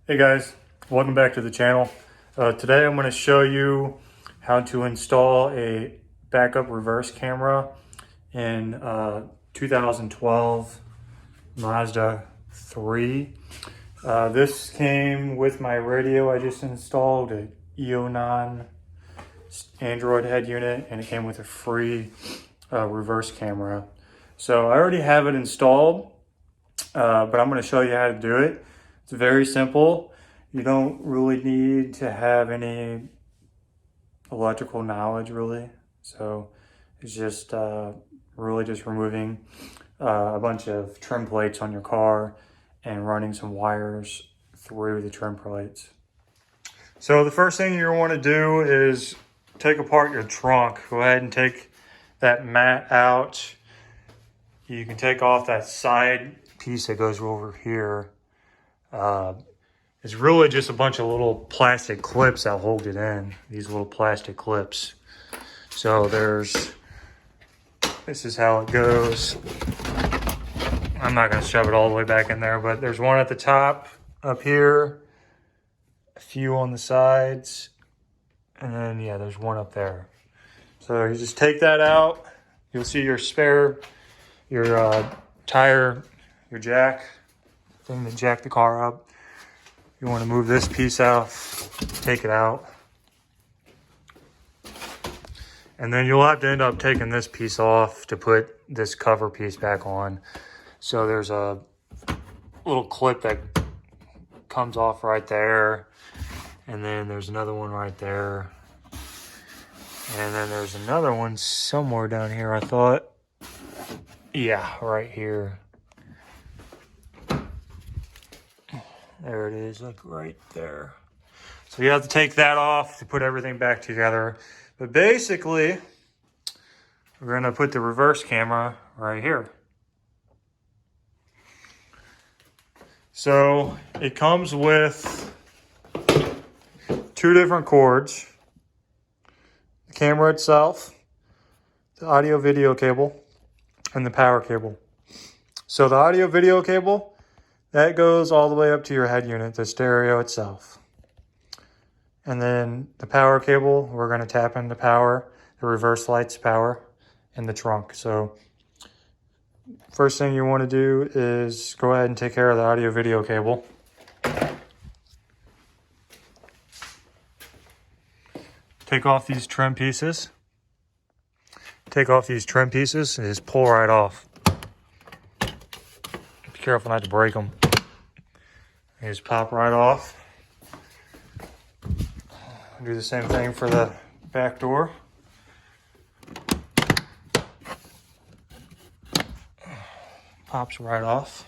Hey guys, welcome back to the channel. Today I'm going to show you how to install a backup reverse camera in 2012 Mazda 3. This came with my radio. I just installed a Eonon Android head unit, and it came with a free reverse camera. So I already have it installed, but I'm going to show you how to do it. It's very simple. You don't really need to have any electrical knowledge, really. So it's just really just removing a bunch of trim plates on your car and running some wires through the trim plates. So the first thing you want to do is take apart your trunk. Go ahead and take that mat out. You can take off that side piece that goes over here. It's really just a bunch of little plastic clips that hold it in. These little plastic clips. So this is how it goes. I'm not going to shove it all the way back in there, but there's one at the top up here, a few on the sides, and then yeah, there's one up there. So you just take that out. You'll see your spare, your tire, your jack, thing to jack the car up. You want to move this piece out, take it out. And then you'll have to end up taking this piece off to put this cover piece back on. So there's a little clip that comes off right there. And then there's another one right there. And then there's another one somewhere down here, I thought. Yeah, right here. There it is, like right there. So you have to take that off to put everything back together. But basically, we're gonna put the reverse camera right here. So it comes with two different cords. The camera itself, the audio video cable, and the power cable. So the audio video cable, that goes all the way up to your head unit, the stereo itself. And then the power cable, we're going to tap into power, the reverse lights power in the trunk. So first thing you want to do is go ahead and take care of the audio video cable. Take off these trim pieces. Take off these trim pieces and just pull right off. Be careful not to break them. You just pop right off. Do the same thing for the back door. Pops right off.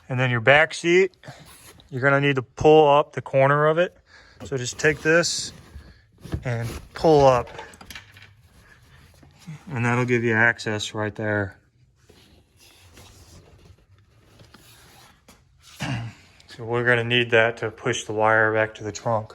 And then your back seat, you're gonna need to pull up the corner of it. So just take this and pull up. And that'll give you access right there. So we're going to need that to push the wire back to the trunk.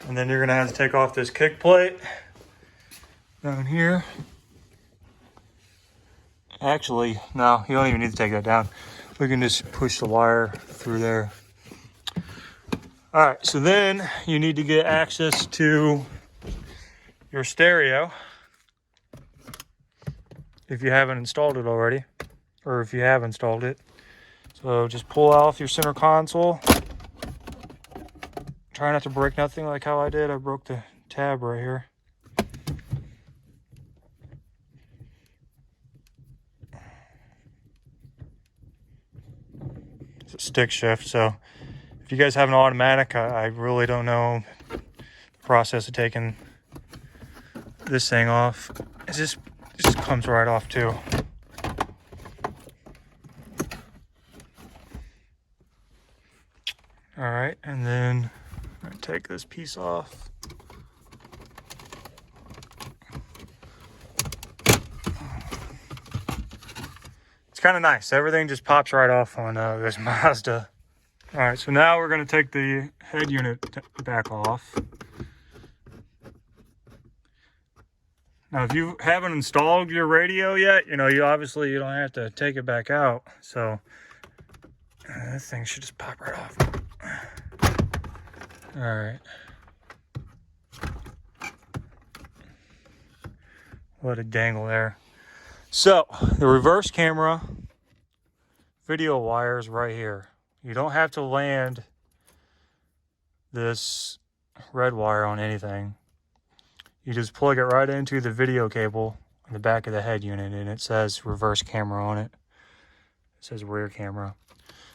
And then you're going to have to take off this kick plate down here. Actually, no, you don't even need to take that down. We can just push the wire through there. All right, so then you need to get access to your stereo. If you haven't installed it already, or if you have installed it. So just pull off your center console. Try not to break nothing like how I did. I broke the tab right here. It's a stick shift, so if you guys have an automatic, I really don't know the process of taking this thing off. It just comes right off too. All right, and then I'm gonna take this piece off. It's kind of nice. Everything just pops right off on this Mazda. All right, so now we're gonna take the head unit back off. Now, if you haven't installed your radio yet, you know, you obviously don't have to take it back out. So this thing should just pop right off. All right. Let it dangle there. So the reverse camera video wire is right here. You don't have to land this red wire on anything. You just plug it right into the video cable in the back of the head unit, and it says reverse camera on it. It says rear camera.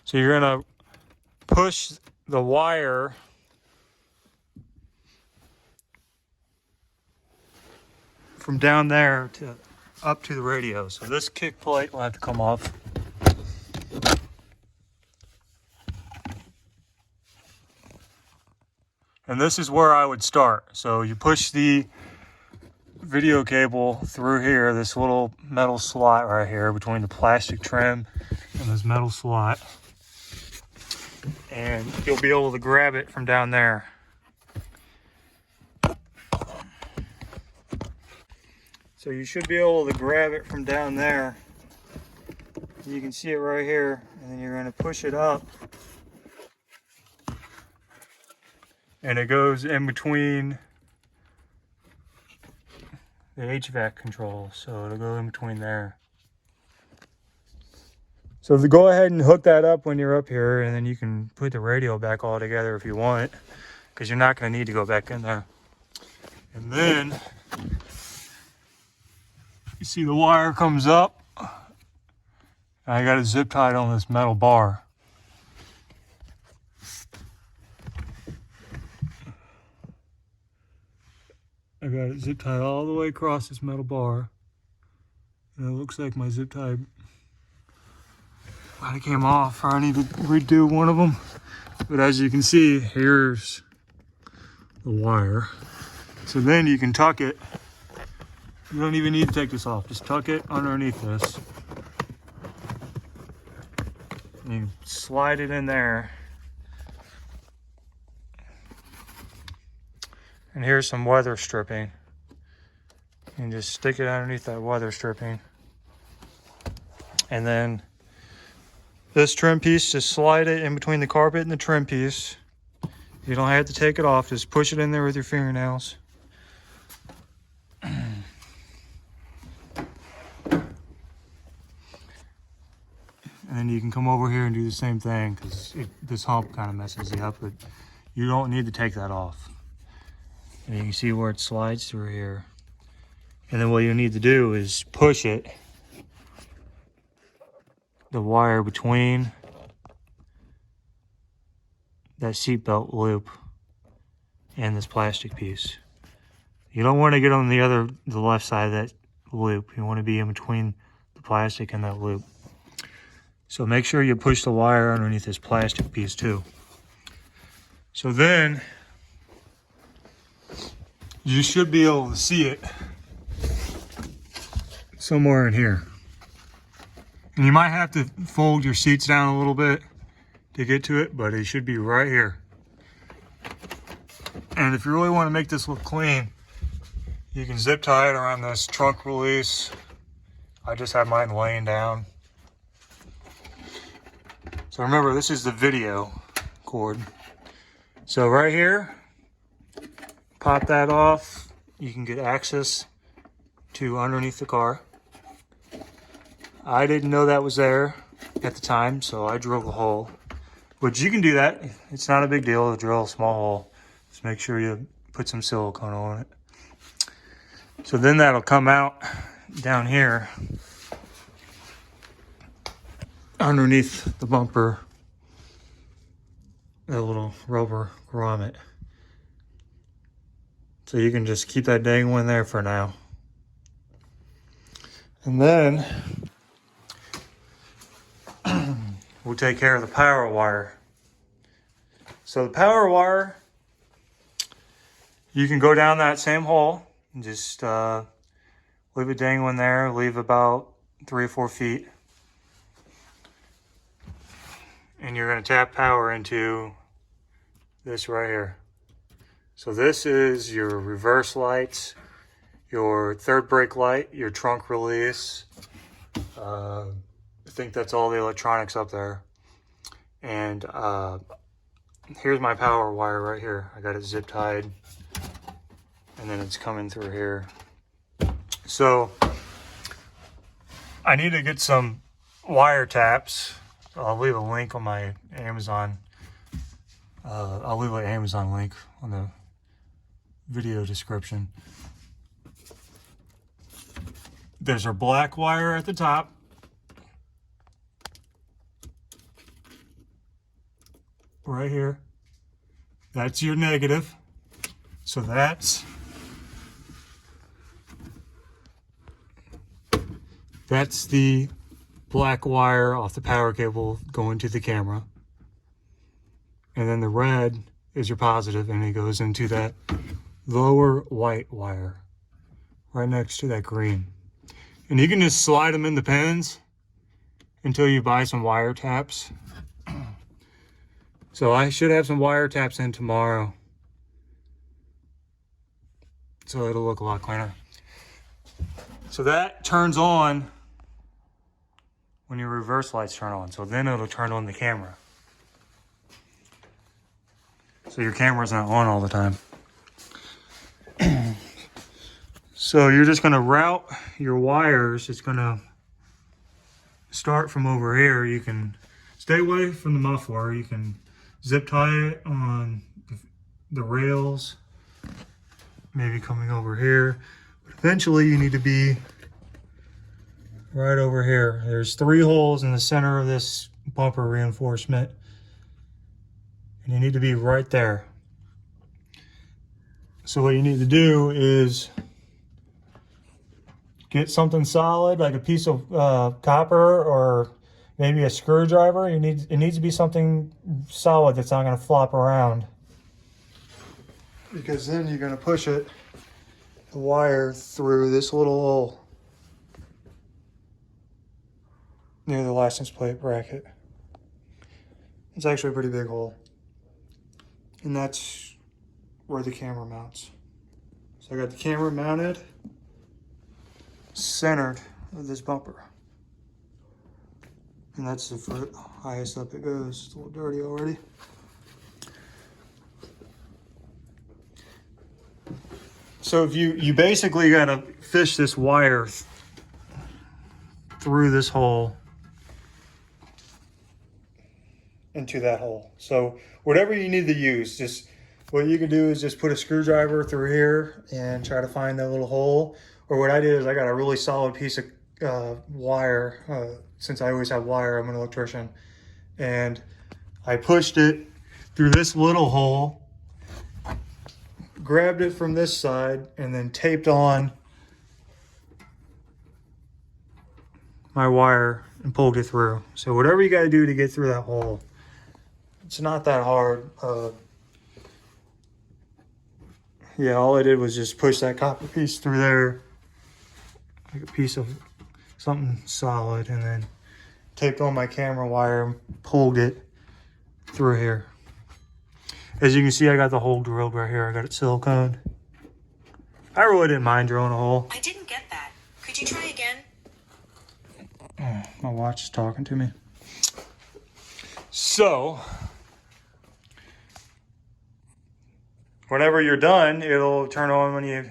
So you're gonna push the wire from down there to up to the radio. So this kick plate will have to come off. And this is where I would start. So you push the video cable through here, this little metal slot right here between the plastic trim and this metal slot. And you'll be able to grab it from down there. So you should be able to grab it from down there. You can see it right here, and then you're going to push it up. And it goes in between the HVAC control, so it'll go in between there. So go ahead and hook that up when you're up here, and then you can put the radio back all together if you want, because you're not going to need to go back in there. And then you see the wire comes up. I got it zip tied on this metal bar. I got it zip tied all the way across this metal bar. And it looks like my zip tie might have came off, or I need to redo one of them. But as you can see, here's the wire. So then you can tuck it. You don't even need to take this off. Just tuck it underneath this. And you slide it in there. And here's some weather stripping. And just stick it underneath that weather stripping. And then this trim piece, just slide it in between the carpet and the trim piece. You don't have to take it off, just push it in there with your fingernails. And then you can come over here and do the same thing, because this hump kind of messes you up, but you don't need to take that off. And you can see where it slides through here. And then what you need to do is push it, the wire between that seatbelt loop and this plastic piece. You don't want to get on the left side of that loop. You want to be in between the plastic and that loop. So make sure you push the wire underneath this plastic piece too. So then you should be able to see it somewhere in here. And you might have to fold your seats down a little bit to get to it, but it should be right here. And if you really want to make this look clean, you can zip tie it around this trunk release. I just have mine laying down. So remember, this is the video cord. So right here, pop that off. You can get access to underneath the car. I didn't know that was there at the time, so I drilled a hole. But you can do that. It's not a big deal to drill a small hole. Just make sure you put some silicone on it. So then that'll come out down here underneath the bumper, that little rubber grommet. So you can just keep that dangling there for now. And then we'll take care of the power wire. So the power wire, you can go down that same hole and just leave it dangling there, leave about 3 or 4 feet. And you're going to tap power into this right here. So this is your reverse lights, your third brake light, your trunk release. I think that's all the electronics up there. And here's my power wire right here. I got it zip tied, and then it's coming through here. So I need to get some wire taps. I'll leave a link on my Amazon. I'll leave an Amazon link on the video description. There's a black wire at the top. Right here. That's your negative. So that's the black wire off the power cable going to the camera. And then the red is your positive, and it goes into that lower white wire right next to that green. And you can just slide them in the pins until you buy some wire taps. So I should have some wire taps in tomorrow, so it'll look a lot cleaner. So that turns on when your reverse lights turn on. So then it'll turn on the camera. So your camera's not on all the time. So you're just gonna route your wires. It's gonna start from over here. You can stay away from the muffler. You can zip tie it on the rails, maybe coming over here. But eventually you need to be right over here. There's 3 holes in the center of this bumper reinforcement, and you need to be right there. So what you need to do is get something solid, like a piece of copper or maybe a screwdriver. It needs to be something solid that's not going to flop around, because then you're going to push the wire through this little hole near the license plate bracket. It's actually a pretty big hole, and that's where the camera mounts. So I got the camera mounted centered of this bumper, and that's the highest up it goes. It's a little dirty already. So if you basically got to fish this wire through this hole into that hole. So whatever you need to use, just what you can do is just put a screwdriver through here and try to find that little hole. Or what I did is I got a really solid piece of wire, since I always have wire, I'm an electrician, and I pushed it through this little hole, grabbed it from this side, and then taped on my wire and pulled it through. So whatever you got to do to get through that hole, it's not that hard. Yeah, all I did was just push that copper piece through there, like a piece of something solid, and then taped on my camera wire and pulled it through here. As you can see, I got the hole drilled right here. I got it siliconed. I really didn't mind drilling a hole. I didn't get that. Could you try again? My watch is talking to me. So, whenever you're done, it'll turn on when you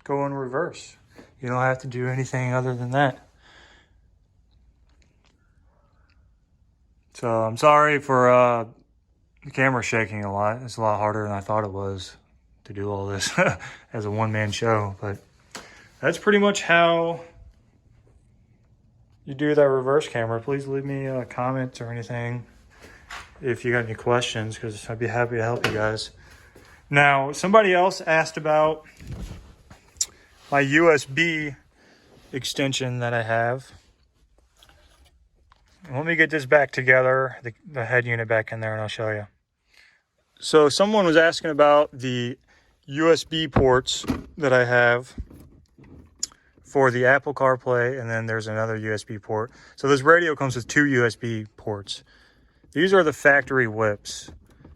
go in reverse. You don't have to do anything other than that. So I'm sorry for the camera shaking a lot. It's a lot harder than I thought it was to do all this as a one-man show. But that's pretty much how you do that reverse camera. Please leave me comments or anything if you got any questions, because I'd be happy to help you guys. Now, somebody else asked about my USB extension that I have. Let me get this back together, the head unit back in there, and I'll show you. So someone was asking about the USB ports that I have for the Apple CarPlay, and then there's another USB port. So this radio comes with 2 USB ports. These are the factory whips.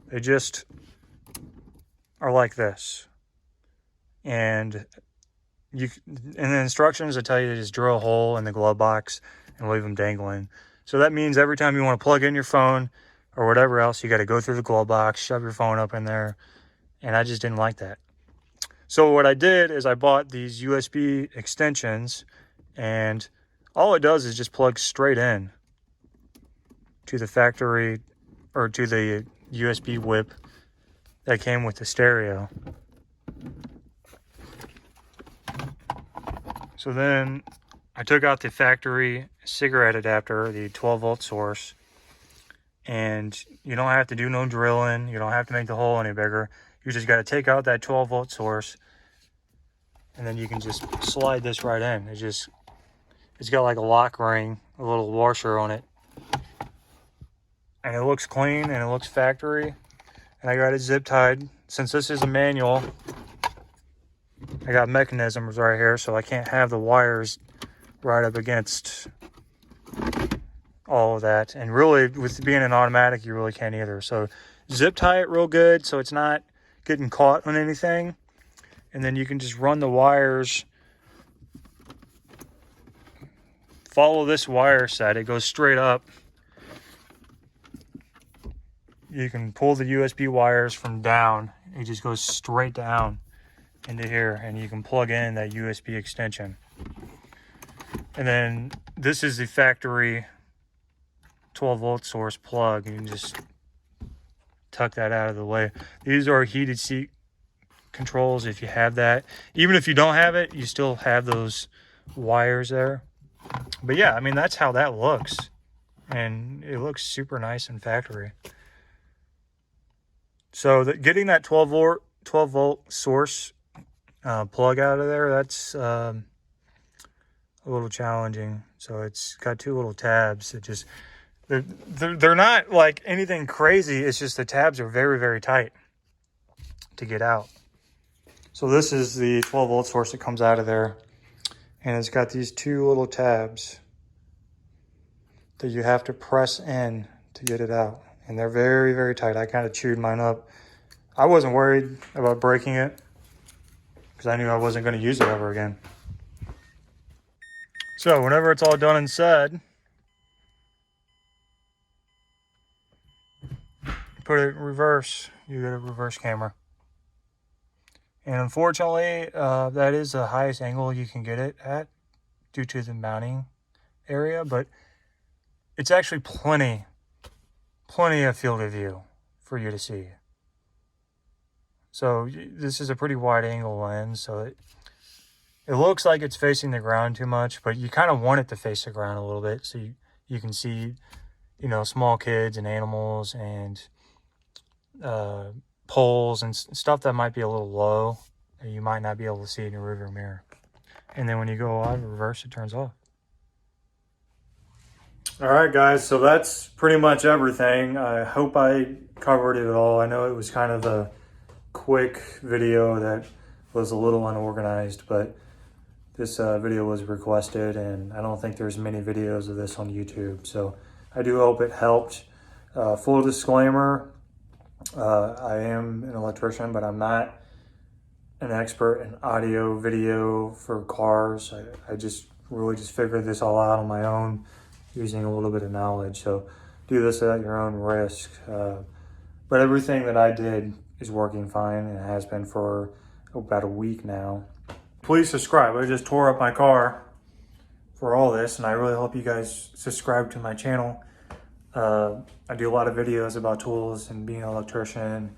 They just are like this. And in the instructions, I tell you to just drill a hole in the glove box and leave them dangling. So that means every time you want to plug in your phone or whatever else, you got to go through the glove box, shove your phone up in there. And I just didn't like that. So what I did is I bought these USB extensions, and all it does is just plug straight in to the factory or to the USB whip that came with the stereo. So then I took out the factory cigarette adapter, the 12-volt source, and you don't have to do no drilling. You don't have to make the hole any bigger. You just got to take out that 12-volt source, and then you can just slide this right in. It's got like a lock ring, a little washer on it, and it looks clean and it looks factory. And I got it zip tied. Since this is a manual, I got mechanisms right here, so I can't have the wires right up against all of that. And really, with being an automatic, you really can't either. So zip tie it real good so it's not getting caught on anything. And then you can just run the wires. Follow this wire set. It goes straight up. You can pull the USB wires from down. It just goes straight down into here, and you can plug in that USB extension. And then this is the factory 12-volt source plug. You can just tuck that out of the way. These are heated seat controls if you have that. Even if you don't have it, you still have those wires there. But yeah, I mean, that's how that looks. And it looks super nice and factory. So getting that 12-volt source plug out of there, that's a little challenging. So it's got two little tabs. They're not like anything crazy. It's just the tabs are very, very tight to get out. So this is the 12-volt source that comes out of there. And it's got these two little tabs that you have to press in to get it out. And they're very, very tight. I kind of chewed mine up. I wasn't worried about breaking it because I knew I wasn't going to use it ever again. So whenever it's all done and said, put it in reverse. You get a reverse camera. And unfortunately, that is the highest angle you can get it at due to the mounting area, but it's actually plenty of field of view for you to see. So this is a pretty wide angle lens, so it looks like it's facing the ground too much, but you kind of want it to face the ground a little bit so you can see, you know, small kids and animals and poles and stuff that might be a little low and you might not be able to see in your rearview mirror. And then when you go out of reverse, it turns off. All right, guys, so that's pretty much everything. I hope I covered it all. I know it was kind of a quick video that was a little unorganized, but this video was requested, and I don't think there's many videos of this on YouTube, so I do hope it helped. Full disclaimer, I am an electrician, but I'm not an expert in audio video for cars. I just really just figured this all out on my own using a little bit of knowledge, so do this at your own risk. But everything that I did is working fine and has been for about a week now. Please subscribe. I just tore up my car for all this, and I really hope you guys subscribe to my channel. I do a lot of videos about tools and being an electrician,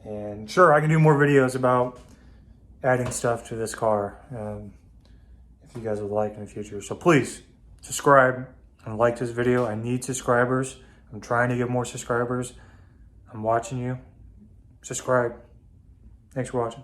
and sure, I can do more videos about adding stuff to this car if you guys would like in the future. So please subscribe and like this video. I need subscribers. I'm trying to get more subscribers. I'm watching you. Subscribe. Thanks for watching.